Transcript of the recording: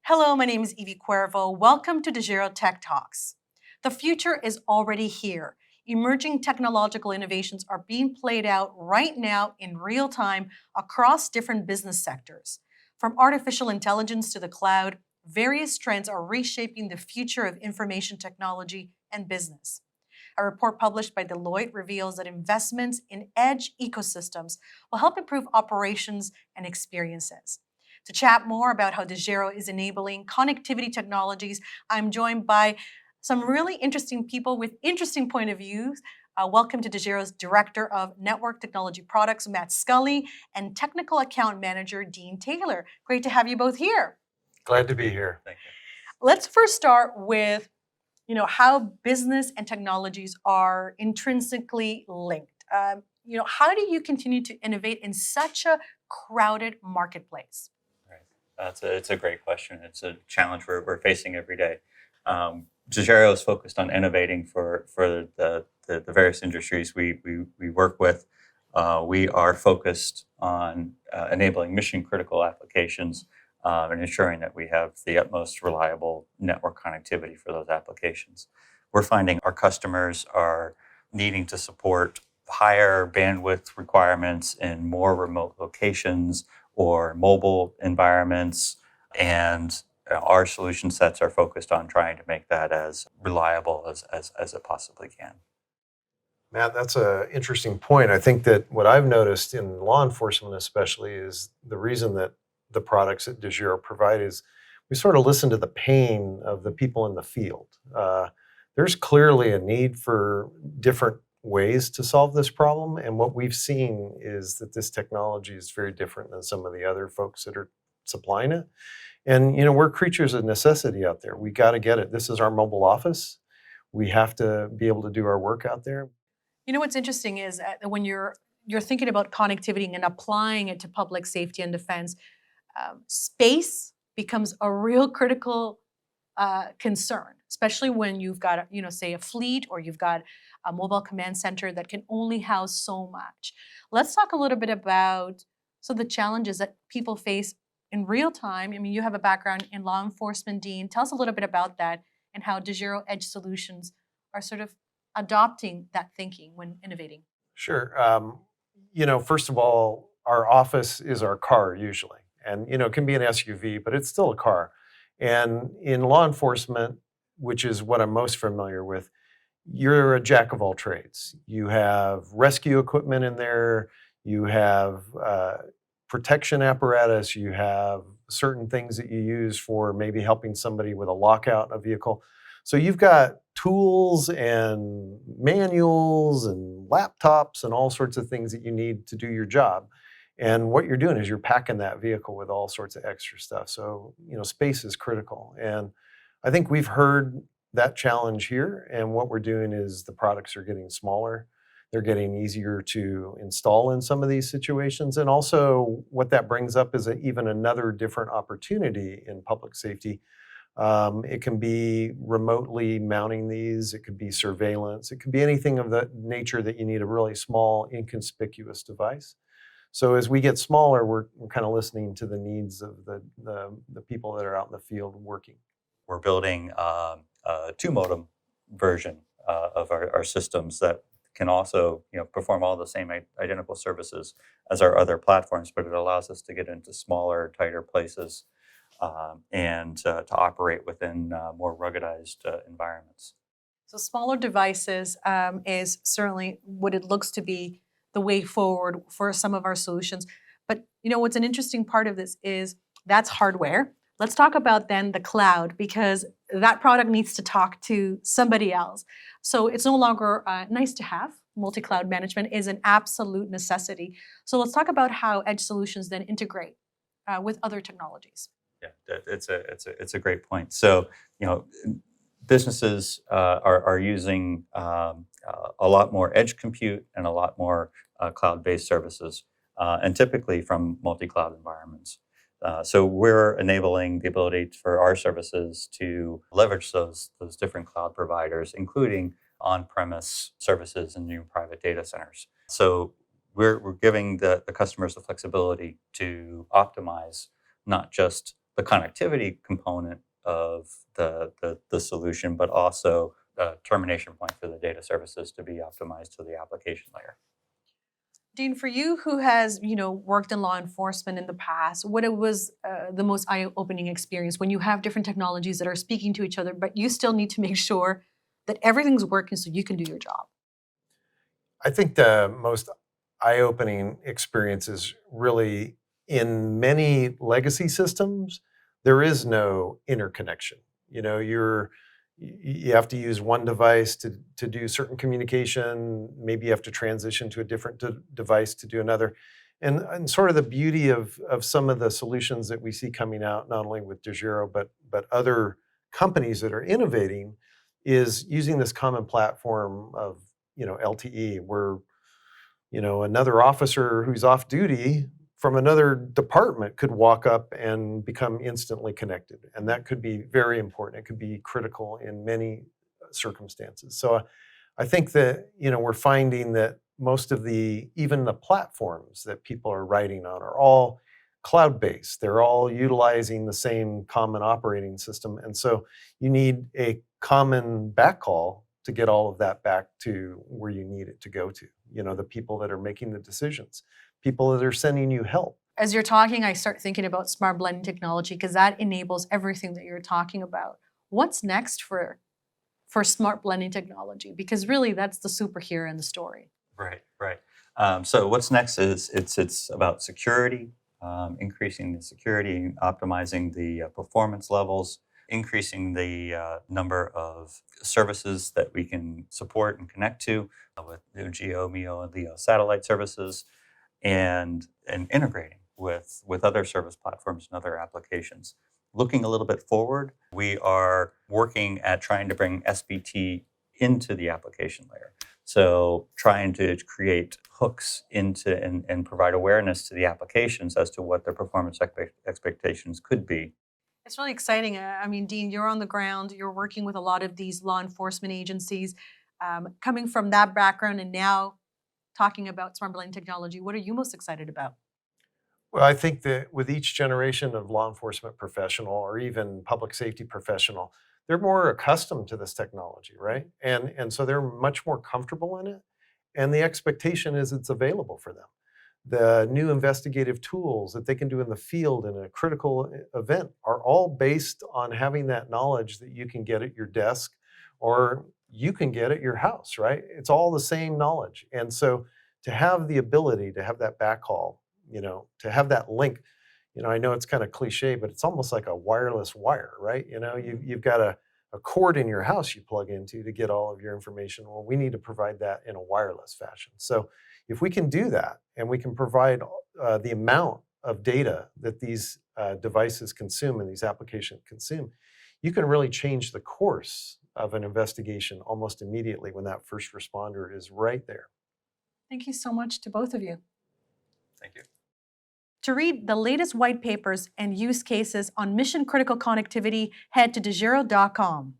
Hello, my name is Evie Cuervo. Welcome to Dejero Tech Talks. The future is already here. Emerging technological innovations are being played out right now in real time across different business sectors. From artificial intelligence to the cloud, various trends are reshaping the future of information technology and business. A report published by Deloitte reveals that investments in edge ecosystems will help improve operations and experiences. To chat more about how Dejero is enabling connectivity technologies, I'm joined by some really interesting people with interesting point of views. Welcome to Dejero's Director of Network Technology Products, Matt Scully, and Technical Account Manager, Dean Taylor. Great to have you both here. Glad to be here. Thank you. Let's first start with how business and technologies are intrinsically linked. How do you continue to innovate in such a crowded marketplace? Right. It's a great question. It's a challenge we're facing every day. Dejero is focused on innovating for the various industries we work with. We are focused on enabling mission critical applications and ensuring that we have the utmost reliable network connectivity for those applications. We're finding our customers are needing to support higher bandwidth requirements in more remote locations or mobile environments, and our solution sets are focused on trying to make that as reliable as it possibly can. Matt, that's an interesting point. I think that what I've noticed in law enforcement especially is the reason that the products that Dejero provide is we sort of listen to the pain of the people in the field. There's clearly a need for different ways to solve this problem, and what we've seen is that this technology is very different than some of the other folks that are supplying it. And we're creatures of necessity out there. We got to get it. This is our mobile office. We have to be able to do our work out there. What's interesting is when you're thinking about connectivity and applying it to public safety and defense, space becomes a real critical concern, especially when you've got, say, a fleet or you've got a mobile command center that can only house so much. Let's talk a little bit about some of the challenges that people face in real time. I mean, you have a background in law enforcement, Dean. Tell us a little bit about that and how Dejero Edge Solutions are sort of adopting that thinking when innovating. Sure. First of all, our office is our car usually. And, it can be an SUV, but it's still a car. And in law enforcement, which is what I'm most familiar with, you're a jack of all trades. You have rescue equipment in there. You have protection apparatus. You have certain things that you use for maybe helping somebody with a lockout in a vehicle. So you've got tools and manuals and laptops and all sorts of things that you need to do your job. And what you're doing is you're packing that vehicle with all sorts of extra stuff. So, space is critical. And I think we've heard that challenge here. And what we're doing is the products are getting smaller. They're getting easier to install in some of these situations. And also what that brings up is even another different opportunity in public safety. It can be remotely mounting these. It could be surveillance. It could be anything of that nature that you need a really small, inconspicuous device. So as we get smaller, we're kind of listening to the needs of the people that are out in the field working. We're building a 2-modem version of our systems that can also perform all the same identical services as our other platforms, but it allows us to get into smaller, tighter places and to operate within more ruggedized environments. So smaller devices is certainly what it looks to be the way forward for some of our solutions. But what's an interesting part of this is that's hardware. Let's talk about then the cloud, because that product needs to talk to somebody else. So it's no longer nice to have. Multi-cloud management is an absolute necessity. So let's talk about how Edge Solutions then integrate with other technologies. Yeah, it's a great point. So businesses are using a lot more edge compute and a lot more cloud-based services, and typically from multi-cloud environments. So we're enabling the ability for our services to leverage those different cloud providers, including on-premise services and new private data centers. So we're giving the customers the flexibility to optimize not just the connectivity component of the solution, but also the termination point for the data services to be optimized to the application layer. Dean, for you who has, worked in law enforcement in the past, what it was the most eye-opening experience when you have different technologies that are speaking to each other, but you still need to make sure that everything's working so you can do your job? I think the most eye-opening experience is really in many legacy systems, there is no interconnection. You have to use one device to do certain communication. Maybe you have to transition to a different device to do another. And sort of the beauty of some of the solutions that we see coming out, not only with Dejero, but other companies that are innovating, is using this common platform of LTE, where another officer who's off duty from another department could walk up and become instantly connected. And that could be very important. It could be critical in many circumstances. So I think that, we're finding that most of even the platforms that people are writing on are all cloud-based. They're all utilizing the same common operating system. And so you need a common backhaul to get all of that back to where you need it to go to. The people that are making the decisions, people that are sending you help. As you're talking, I start thinking about smart blending technology because that enables everything that you're talking about. What's next for smart blending technology? Because really, that's the superhero in the story. Right. So what's next is it's about security, increasing the security, optimizing the performance levels, increasing the number of services that we can support and connect to with new GEO, MEO, and LEO satellite services, and integrating with other service platforms and other applications. Looking a little bit forward, we are working at trying to bring SBT into the application layer. So trying to create hooks into and provide awareness to the applications as to what their performance expectations could be. It's really exciting. I mean, Dean, you're on the ground. You're working with a lot of these law enforcement agencies. Coming from that background and now talking about smart blending technology, what are you most excited about? Well, I think that with each generation of law enforcement professional or even public safety professional, they're more accustomed to this technology, right? And so they're much more comfortable in it. And the expectation is it's available for them. The new investigative tools that they can do in the field in a critical event are all based on having that knowledge that you can get at your desk or you can get at your house, right? It's all the same knowledge. And so to have the ability to have that backhaul, to have that link, I know it's kind of cliche, but it's almost like a wireless wire, right? You've got a cord in your house you plug into to get all of your information. Well, we need to provide that in a wireless fashion. So if we can do that and we can provide the amount of data that these devices consume and these applications consume, you can really change the course of an investigation almost immediately when that first responder is right there. Thank you so much to both of you. Thank you. To read the latest white papers and use cases on mission-critical connectivity, head to dejero.com.